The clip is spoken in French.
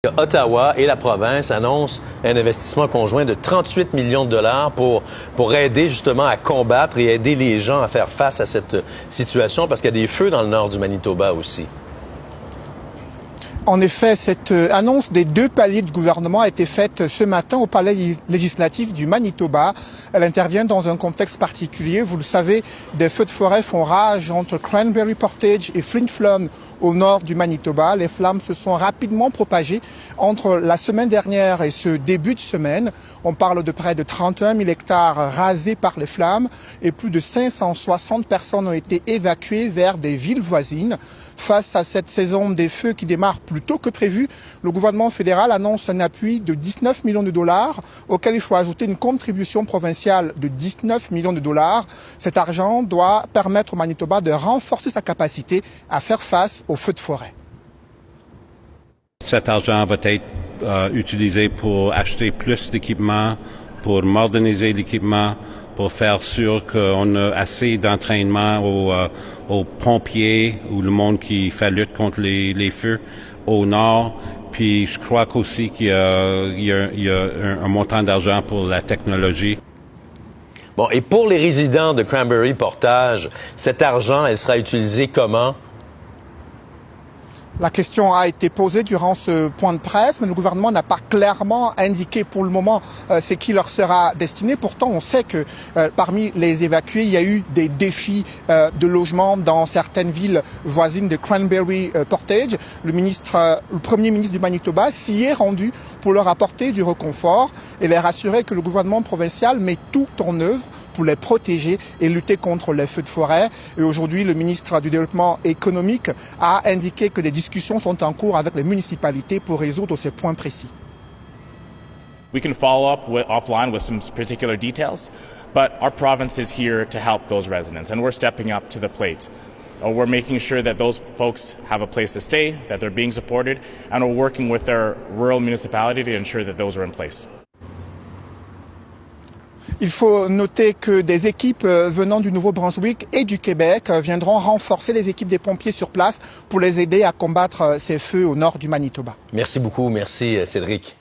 Ottawa et la province annoncent un investissement conjoint de 38 millions de dollars pour aider justement à combattre et aider les gens à faire face à cette situation parce qu'il y a des feux dans le nord du Manitoba aussi. En effet, cette annonce des 2 paliers de gouvernement a été faite ce matin au palais législatif du Manitoba. Elle intervient dans un contexte particulier. Vous le savez, des feux de forêt font rage entre Cranberry Portage et Flin Flon au nord du Manitoba. Les flammes se sont rapidement propagées entre la semaine dernière et ce début de semaine. On parle de près de 31 000 hectares rasés par les flammes et plus de 560 personnes ont été évacuées vers des villes voisines. Face à cette saison des feux qui démarre plus tôt que prévu, le gouvernement fédéral annonce un appui de 19 millions de dollars, auquel il faut ajouter une contribution provinciale de 19 millions de dollars. Cet argent doit permettre au Manitoba de renforcer sa capacité à faire face aux feux de forêt. Cet argent va être utilisé pour acheter plus d'équipements, pour moderniser l'équipement, pour faire sûr qu'on a assez d'entraînement aux pompiers ou le monde qui fait lutte contre les feux au nord. Puis je crois qu'aussi qu'il y a un montant d'argent pour la technologie. Bon, et pour les résidents de Cranberry Portage, cet argent, elle sera utilisé comment? La question a été posée durant ce point de presse, mais le gouvernement n'a pas clairement indiqué pour le moment ce qui leur sera destiné. Pourtant, on sait que parmi les évacués, il y a eu des défis de logement dans certaines villes voisines de Cranberry Portage. Le premier ministre du Manitoba s'y est rendu pour leur apporter du réconfort et les rassurer que le gouvernement provincial met tout en œuvre pour les protéger et lutter contre les feux de forêt. Et aujourd'hui, le ministre du Développement économique a indiqué que des discussions sont en cours avec les municipalités pour résoudre ces points précis. We can follow up offline with some particular details, but our province is here to help those residents, and we're stepping up to the plate. We're making sure that those folks have a place to stay, that they're being supported, and we're working with their rural municipality to ensure that those are in place. Il faut noter que des équipes venant du Nouveau-Brunswick et du Québec viendront renforcer les équipes des pompiers sur place pour les aider à combattre ces feux au nord du Manitoba. Merci beaucoup. Merci, Cédric.